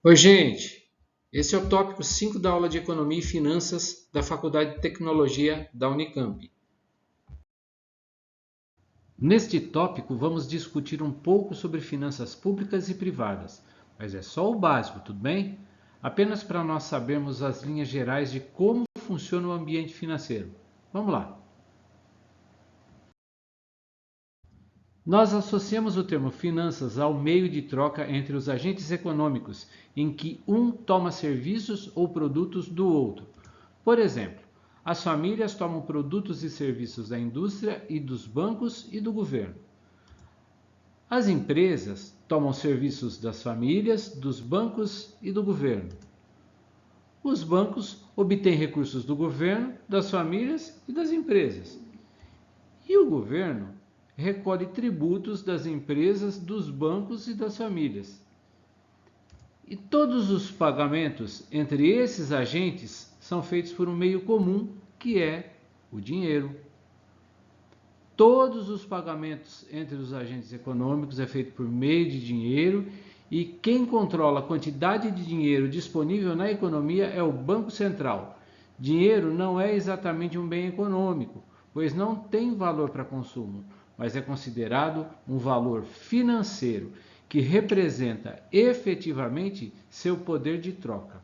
Oi, gente! Esse é o tópico 5 da aula de Economia e Finanças da Faculdade de Tecnologia da Unicamp. Neste tópico, vamos discutir um pouco sobre finanças públicas e privadas, mas é só o básico, tudo bem? Apenas para nós sabermos as linhas gerais de como funciona o ambiente financeiro. Vamos lá! Nós associamos o termo finanças ao meio de troca entre os agentes econômicos, em que um toma serviços ou produtos do outro. Por exemplo, as famílias tomam produtos e serviços da indústria e dos bancos e do governo. As empresas tomam serviços das famílias, dos bancos e do governo. Os bancos obtêm recursos do governo, das famílias e das empresas. E o governo recolhe tributos das empresas, dos bancos e das famílias. E todos os pagamentos entre esses agentes são feitos por um meio comum, que é o dinheiro. Todos os pagamentos entre os agentes econômicos é feito por meio de dinheiro e quem controla a quantidade de dinheiro disponível na economia é o Banco Central. Dinheiro não é exatamente um bem econômico, pois não tem valor para consumo, mas é considerado um valor financeiro que representa efetivamente seu poder de troca.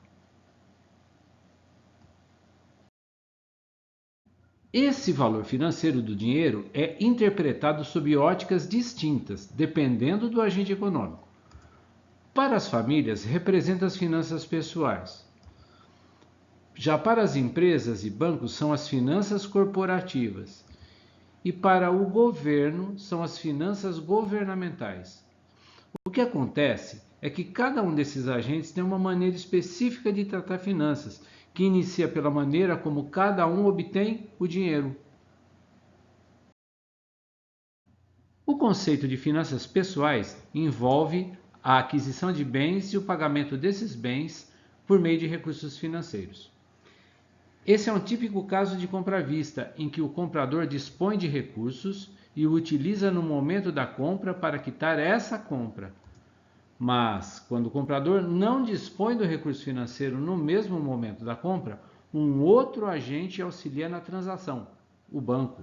Esse valor financeiro do dinheiro é interpretado sob óticas distintas, dependendo do agente econômico. Para as famílias, representa as finanças pessoais. Já para as empresas e bancos, são as finanças corporativas. E para o governo, são as finanças governamentais. O que acontece é que cada um desses agentes tem uma maneira específica de tratar finanças, que inicia pela maneira como cada um obtém o dinheiro. O conceito de finanças pessoais envolve a aquisição de bens e o pagamento desses bens por meio de recursos financeiros. Esse é um típico caso de compra à vista, em que o comprador dispõe de recursos e o utiliza no momento da compra para quitar essa compra. Mas, quando o comprador não dispõe do recurso financeiro no mesmo momento da compra, um outro agente auxilia na transação, o banco.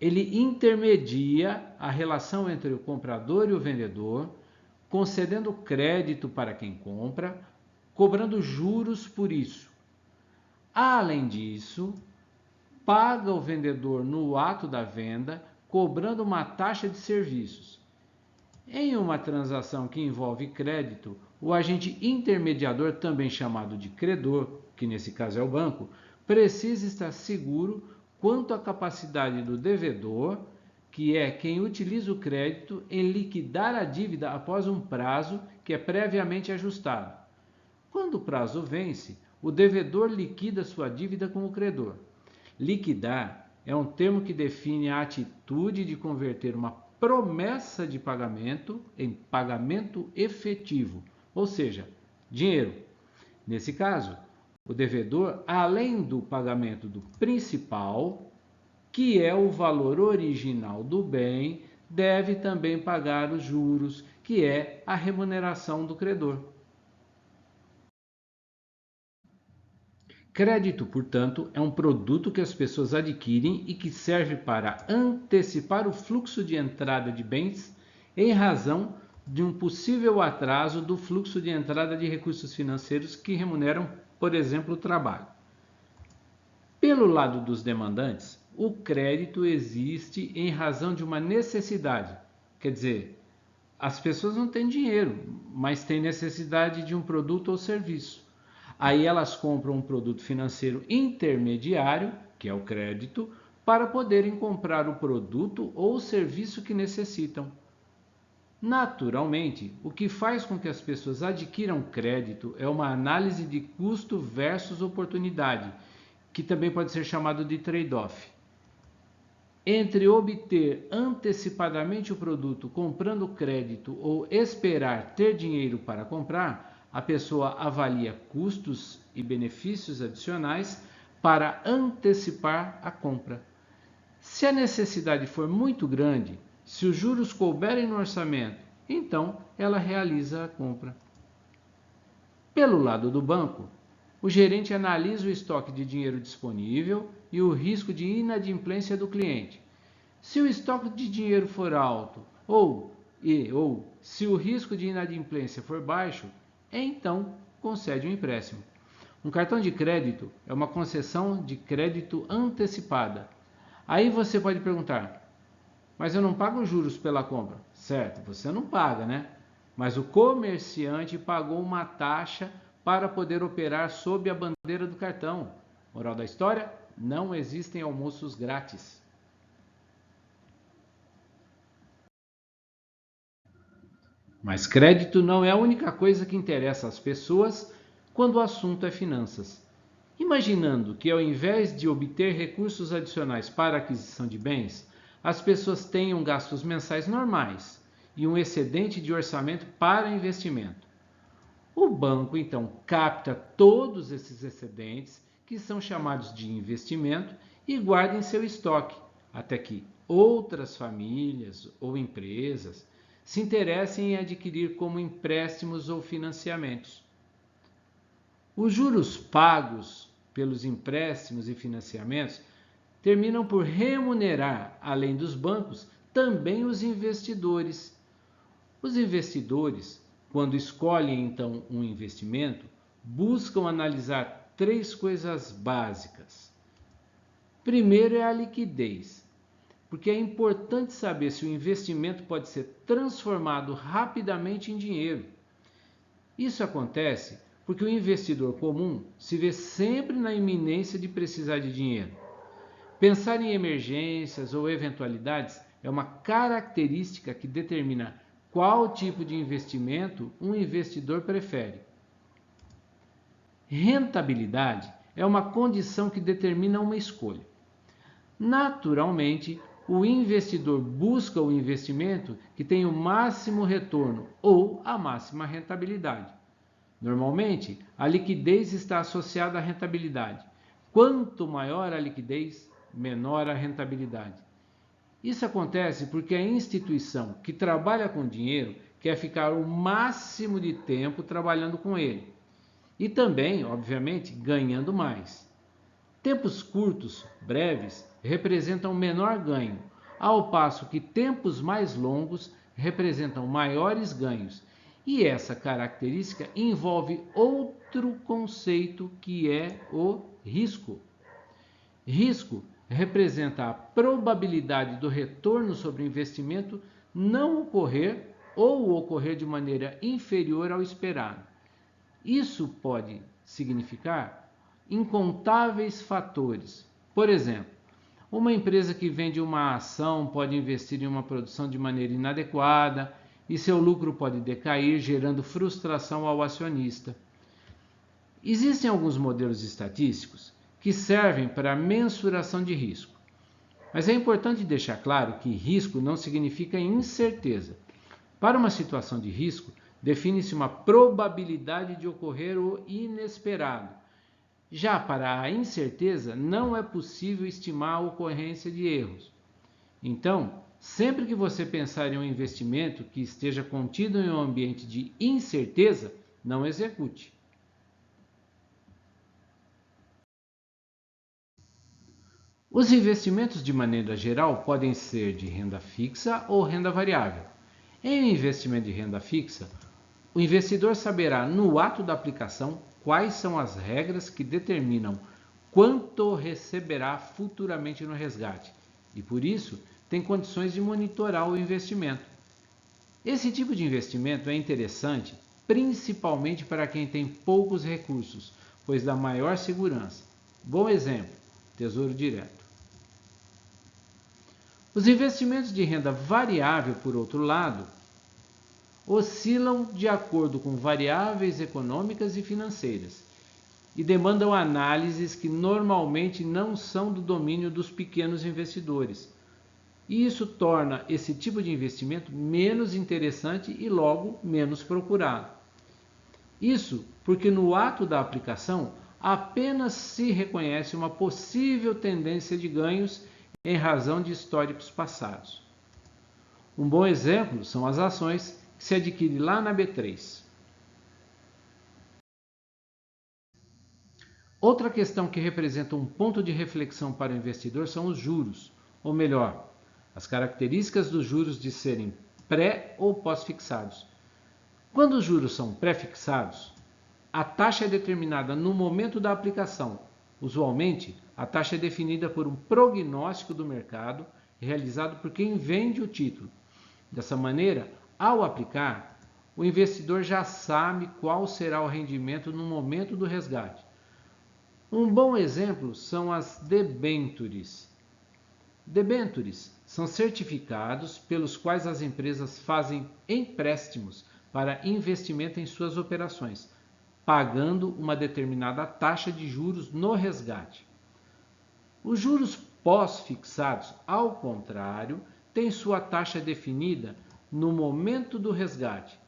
Ele intermedia a relação entre o comprador e o vendedor, concedendo crédito para quem compra, cobrando juros por isso. Além disso, paga o vendedor no ato da venda, cobrando uma taxa de serviços. Em uma transação que envolve crédito, o agente intermediador, também chamado de credor, que nesse caso é o banco, precisa estar seguro quanto à capacidade do devedor, que é quem utiliza o crédito, em liquidar a dívida após um prazo que é previamente ajustado. Quando o prazo vence, o devedor liquida sua dívida com o credor. Liquidar é um termo que define a atitude de converter uma promessa de pagamento em pagamento efetivo, ou seja, dinheiro. Nesse caso, o devedor, além do pagamento do principal, que é o valor original do bem, deve também pagar os juros, que é a remuneração do credor. Crédito, portanto, é um produto que as pessoas adquirem e que serve para antecipar o fluxo de entrada de bens em razão de um possível atraso do fluxo de entrada de recursos financeiros que remuneram, por exemplo, o trabalho. Pelo lado dos demandantes, o crédito existe em razão de uma necessidade, quer dizer, as pessoas não têm dinheiro, mas têm necessidade de um produto ou serviço. Aí elas compram um produto financeiro intermediário, que é o crédito, para poderem comprar o produto ou o serviço que necessitam. Naturalmente, o que faz com que as pessoas adquiram crédito é uma análise de custo versus oportunidade, que também pode ser chamado de trade-off. Entre obter antecipadamente o produto comprando crédito ou esperar ter dinheiro para comprar, a pessoa avalia custos e benefícios adicionais para antecipar a compra. Se a necessidade for muito grande, se os juros couberem no orçamento, então ela realiza a compra. Pelo lado do banco, o gerente analisa o estoque de dinheiro disponível e o risco de inadimplência do cliente. Se o estoque de dinheiro for alto ou se o risco de inadimplência for baixo, então concede um empréstimo. Um cartão de crédito é uma concessão de crédito antecipada. Aí você pode perguntar, mas eu não pago juros pela compra. Certo, você não paga, né? Mas o comerciante pagou uma taxa para poder operar sob a bandeira do cartão. Moral da história? Não existem almoços grátis. Mas crédito não é a única coisa que interessa às pessoas quando o assunto é finanças. Imaginando que ao invés de obter recursos adicionais para a aquisição de bens, as pessoas tenham gastos mensais normais e um excedente de orçamento para investimento. O banco então capta todos esses excedentes, que são chamados de investimento, e guarda em seu estoque, até que outras famílias ou empresas se interessem em adquirir como empréstimos ou financiamentos. Os juros pagos pelos empréstimos e financiamentos terminam por remunerar, além dos bancos, também os investidores. Os investidores, quando escolhem então um investimento, buscam analisar 3 coisas básicas. Primeiro é a liquidez, porque é importante saber se o investimento pode ser transformado rapidamente em dinheiro. Isso acontece porque o investidor comum se vê sempre na iminência de precisar de dinheiro. Pensar em emergências ou eventualidades é uma característica que determina qual tipo de investimento um investidor prefere. Rentabilidade é uma condição que determina uma escolha. Naturalmente, o investidor busca o investimento que tem o máximo retorno ou a máxima rentabilidade. Normalmente, a liquidez está associada à rentabilidade. Quanto maior a liquidez, menor a rentabilidade. Isso acontece porque a instituição que trabalha com dinheiro quer ficar o máximo de tempo trabalhando com ele. E também, obviamente, ganhando mais. Tempos curtos, breves, representam menor ganho, ao passo que tempos mais longos representam maiores ganhos. E essa característica envolve outro conceito que é o risco. Risco representa a probabilidade do retorno sobre o investimento não ocorrer ou ocorrer de maneira inferior ao esperado. Isso pode significar incontáveis fatores. Por exemplo, uma empresa que vende uma ação pode investir em uma produção de maneira inadequada e seu lucro pode decair, gerando frustração ao acionista. Existem alguns modelos estatísticos que servem para a mensuração de risco. Mas é importante deixar claro que risco não significa incerteza. Para uma situação de risco, define-se uma probabilidade de ocorrer o inesperado. Já para a incerteza, não é possível estimar a ocorrência de erros. Então, sempre que você pensar em um investimento que esteja contido em um ambiente de incerteza, não execute. Os investimentos, de maneira geral, podem ser de renda fixa ou renda variável. Em um investimento de renda fixa, o investidor saberá no ato da aplicação quais são as regras que determinam quanto receberá futuramente no resgate e, por isso, tem condições de monitorar o investimento. Esse tipo de investimento é interessante principalmente para quem tem poucos recursos, pois dá maior segurança. Bom exemplo, Tesouro Direto. Os investimentos de renda variável, por outro lado, oscilam de acordo com variáveis econômicas e financeiras e demandam análises que normalmente não são do domínio dos pequenos investidores. E isso torna esse tipo de investimento menos interessante e logo menos procurado. Isso porque no ato da aplicação apenas se reconhece uma possível tendência de ganhos em razão de históricos passados. Um bom exemplo são as ações que se adquire lá na B3. Outra questão que representa um ponto de reflexão para o investidor são os juros, ou melhor, as características dos juros de serem pré ou pós-fixados. Quando os juros são pré-fixados, a taxa é determinada no momento da aplicação. Usualmente, a taxa é definida por um prognóstico do mercado realizado por quem vende o título. Dessa maneira, ao aplicar, o investidor já sabe qual será o rendimento no momento do resgate. Um bom exemplo são as debêntures. Debêntures são certificados pelos quais as empresas fazem empréstimos para investimento em suas operações, pagando uma determinada taxa de juros no resgate. Os juros pós-fixados, ao contrário, têm sua taxa definida no momento do resgate.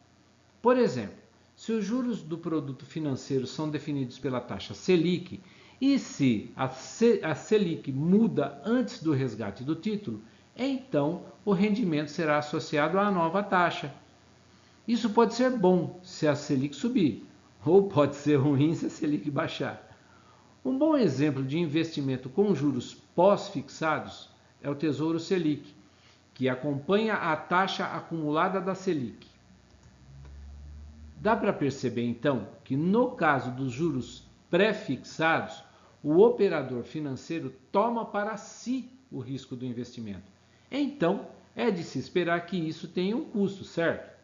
Por exemplo, se os juros do produto financeiro são definidos pela taxa Selic e se a Selic muda antes do resgate do título, então o rendimento será associado à nova taxa. Isso pode ser bom se a Selic subir, ou pode ser ruim se a Selic baixar. Um bom exemplo de investimento com juros pós-fixados é o Tesouro Selic, que acompanha a taxa acumulada da Selic. Dá para perceber então que no caso dos juros pré-fixados, o operador financeiro toma para si o risco do investimento. Então, é de se esperar que isso tenha um custo, certo?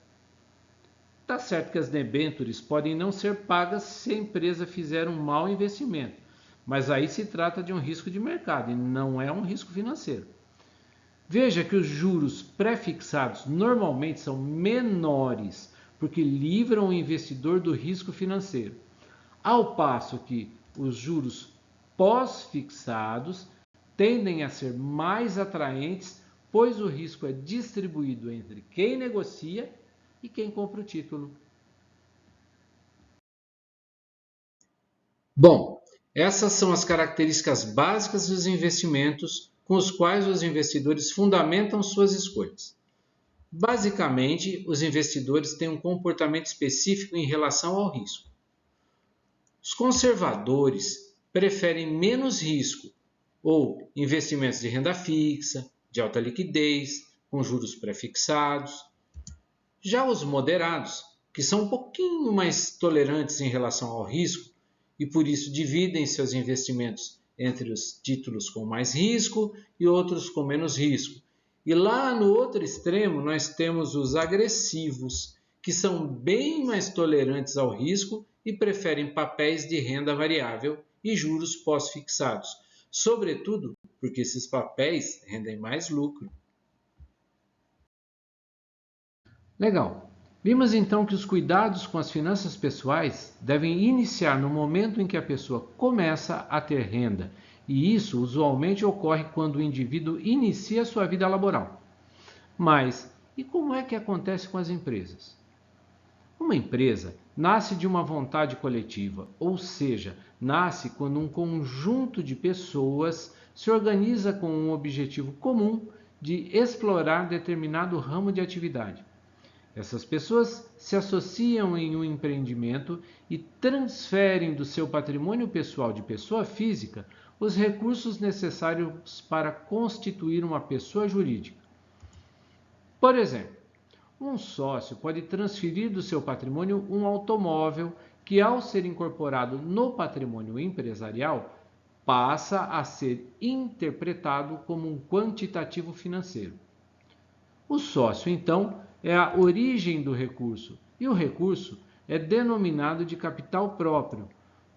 Tá certo que as debêntures podem não ser pagas se a empresa fizer um mau investimento, mas aí se trata de um risco de mercado e não é um risco financeiro. Veja que os juros pré-fixados normalmente são menores, porque livram o investidor do risco financeiro, ao passo que os juros pós-fixados tendem a ser mais atraentes, pois o risco é distribuído entre quem negocia e quem compra o título. Bom, essas são as características básicas dos investimentos com os quais os investidores fundamentam suas escolhas. Basicamente, os investidores têm um comportamento específico em relação ao risco. Os conservadores preferem menos risco ou investimentos de renda fixa, de alta liquidez, com juros pré-fixados. Já os moderados, que são um pouquinho mais tolerantes em relação ao risco e por isso dividem seus investimentos entre os títulos com mais risco e outros com menos risco. E lá no outro extremo nós temos os agressivos, que são bem mais tolerantes ao risco e preferem papéis de renda variável e juros pós-fixados, sobretudo porque esses papéis rendem mais lucro. Legal. Vimos então que os cuidados com as finanças pessoais devem iniciar no momento em que a pessoa começa a ter renda, e isso usualmente ocorre quando o indivíduo inicia sua vida laboral. Mas e como é que acontece com as empresas? Uma empresa nasce de uma vontade coletiva, ou seja, nasce quando um conjunto de pessoas se organiza com um objetivo comum de explorar determinado ramo de atividade. Essas pessoas se associam em um empreendimento e transferem do seu patrimônio pessoal de pessoa física os recursos necessários para constituir uma pessoa jurídica. Por exemplo, um sócio pode transferir do seu patrimônio um automóvel que, ao ser incorporado no patrimônio empresarial, passa a ser interpretado como um quantitativo financeiro. O sócio, então, é a origem do recurso e o recurso é denominado de capital próprio,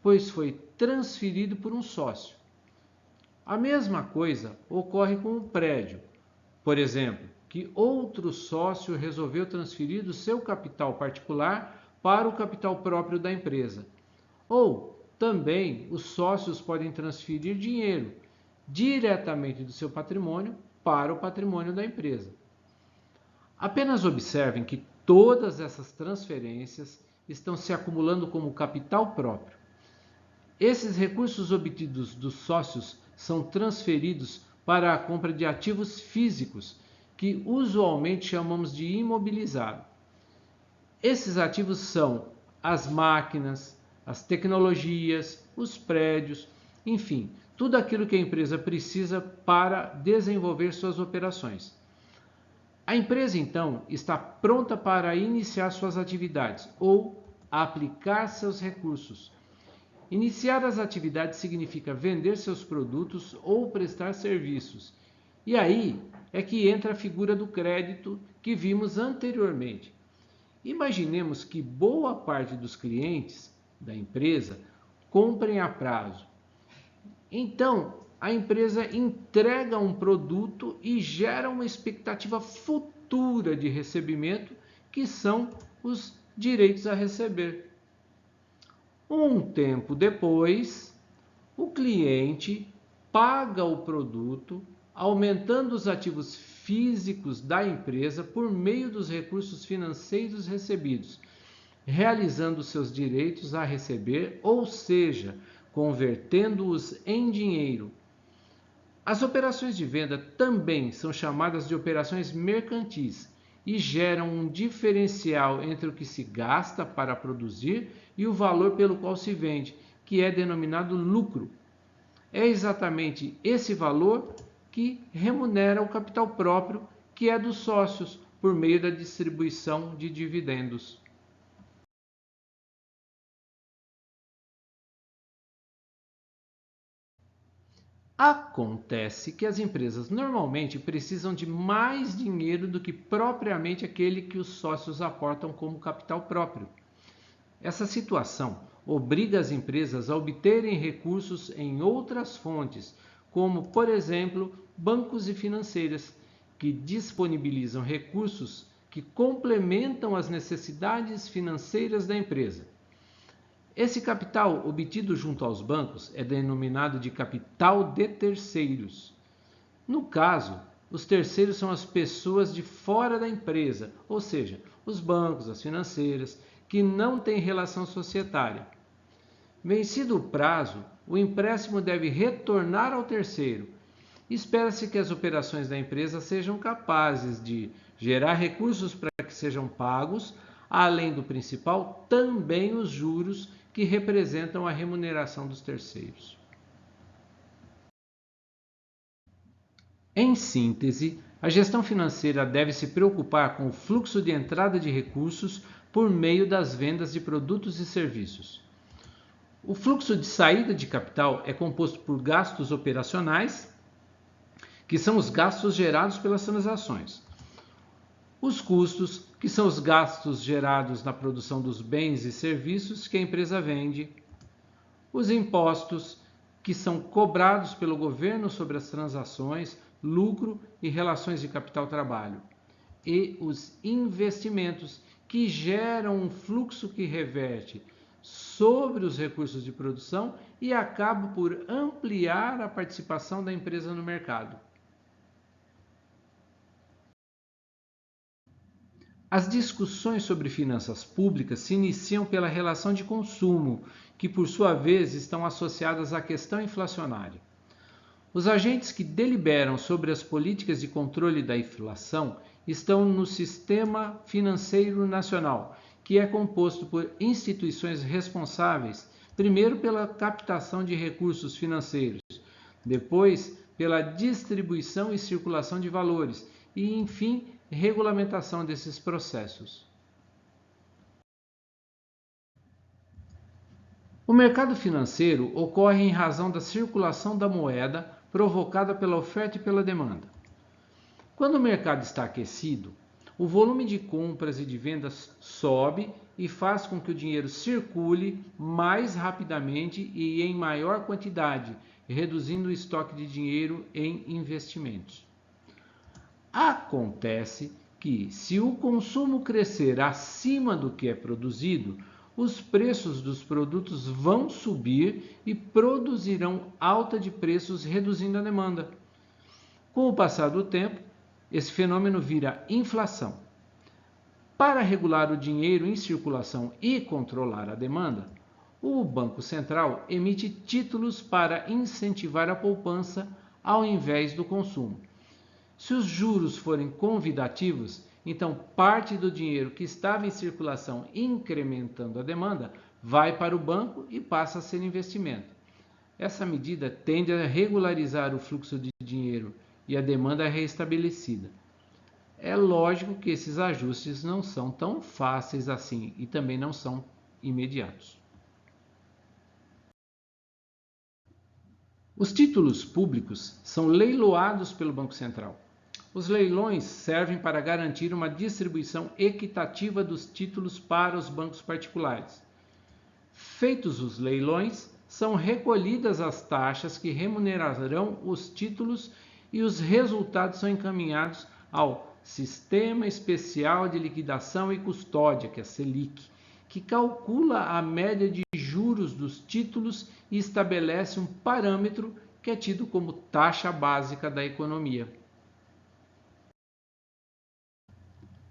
pois foi transferido por um sócio. A mesma coisa ocorre com o prédio. Por exemplo, que outro sócio resolveu transferir do seu capital particular para o capital próprio da empresa. Ou também os sócios podem transferir dinheiro diretamente do seu patrimônio para o patrimônio da empresa. Apenas observem que todas essas transferências estão se acumulando como capital próprio. Esses recursos obtidos dos sócios são transferidos para a compra de ativos físicos, que usualmente chamamos de imobilizado. Esses ativos são as máquinas, as tecnologias, os prédios, enfim, tudo aquilo que a empresa precisa para desenvolver suas operações. A empresa, então, está pronta para iniciar suas atividades ou aplicar seus recursos. Iniciar as atividades significa vender seus produtos ou prestar serviços. E aí é que entra a figura do crédito que vimos anteriormente. Imaginemos que boa parte dos clientes da empresa comprem a prazo. Então, a empresa entrega um produto e gera uma expectativa futura de recebimento, que são os direitos a receber. Um tempo depois, o cliente paga o produto, aumentando os ativos físicos da empresa por meio dos recursos financeiros recebidos, realizando seus direitos a receber, ou seja, convertendo-os em dinheiro. As operações de venda também são chamadas de operações mercantis e geram um diferencial entre o que se gasta para produzir e o valor pelo qual se vende, que é denominado lucro. É exatamente esse valor que remunera o capital próprio, que é dos sócios, por meio da distribuição de dividendos. Acontece que as empresas normalmente precisam de mais dinheiro do que propriamente aquele que os sócios aportam como capital próprio. Essa situação obriga as empresas a obterem recursos em outras fontes, como, por exemplo, bancos e financeiras, que disponibilizam recursos que complementam as necessidades financeiras da empresa. Esse capital obtido junto aos bancos é denominado de capital de terceiros. No caso, os terceiros são as pessoas de fora da empresa, ou seja, os bancos, as financeiras, que não têm relação societária. Vencido o prazo, o empréstimo deve retornar ao terceiro. Espera-se que as operações da empresa sejam capazes de gerar recursos para que sejam pagos, além do principal, também os juros que representam a remuneração dos terceiros. Em síntese, a gestão financeira deve se preocupar com o fluxo de entrada de recursos por meio das vendas de produtos e serviços. O fluxo de saída de capital é composto por gastos operacionais, que são os gastos gerados pelas transações. Os custos, que são os gastos gerados na produção dos bens e serviços que a empresa vende. Os impostos, que são cobrados pelo governo sobre as transações, lucro e relações de capital-trabalho. E os investimentos, que geram um fluxo que reverte sobre os recursos de produção e acaba por ampliar a participação da empresa no mercado. As discussões sobre finanças públicas se iniciam pela relação de consumo, que por sua vez estão associadas à questão inflacionária. Os agentes que deliberam sobre as políticas de controle da inflação estão no Sistema Financeiro Nacional, que é composto por instituições responsáveis, primeiro pela captação de recursos financeiros, depois pela distribuição e circulação de valores e, enfim, regulamentação desses processos. O mercado financeiro ocorre em razão da circulação da moeda provocada pela oferta e pela demanda. Quando o mercado está aquecido, o volume de compras e de vendas sobe e faz com que o dinheiro circule mais rapidamente e em maior quantidade, reduzindo o estoque de dinheiro em investimentos. Acontece que, se o consumo crescer acima do que é produzido, os preços dos produtos vão subir e produzirão alta de preços, reduzindo a demanda. Com o passar do tempo, esse fenômeno vira inflação. Para regular o dinheiro em circulação e controlar a demanda, o Banco Central emite títulos para incentivar a poupança ao invés do consumo. Se os juros forem convidativos, Então, parte do dinheiro que estava em circulação incrementando a demanda vai para o banco e passa a ser investimento. Essa medida tende a regularizar o fluxo de dinheiro e a demanda é reestabelecida. É lógico que esses ajustes não são tão fáceis assim e também não são imediatos. Os títulos públicos são leiloados pelo Banco Central. Os leilões servem para garantir uma distribuição equitativa dos títulos para os bancos particulares. Feitos os leilões, são recolhidas as taxas que remunerarão os títulos e os resultados são encaminhados ao Sistema Especial de Liquidação e Custódia, que é a Selic, que calcula a média de juros dos títulos e estabelece um parâmetro que é tido como taxa básica da economia.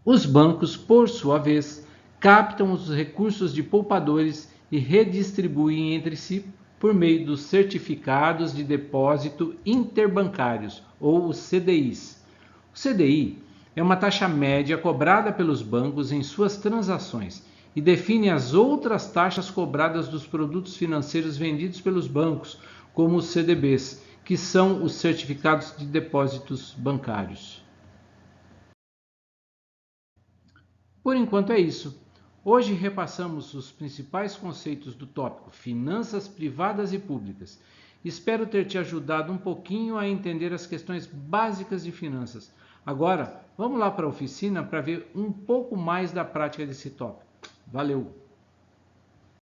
Os bancos, por sua vez, captam os recursos de poupadores e redistribuem entre si por meio dos certificados de depósito interbancários, ou os CDIs. O CDI é uma taxa média cobrada pelos bancos em suas transações e define as outras taxas cobradas dos produtos financeiros vendidos pelos bancos, como os CDBs, que são os certificados de depósitos bancários. Por enquanto é isso. Hoje repassamos os principais conceitos do tópico Finanças Privadas e Públicas. Espero ter te ajudado um pouquinho a entender as questões básicas de finanças. Agora, vamos lá para a oficina para ver um pouco mais da prática desse tópico. Valeu!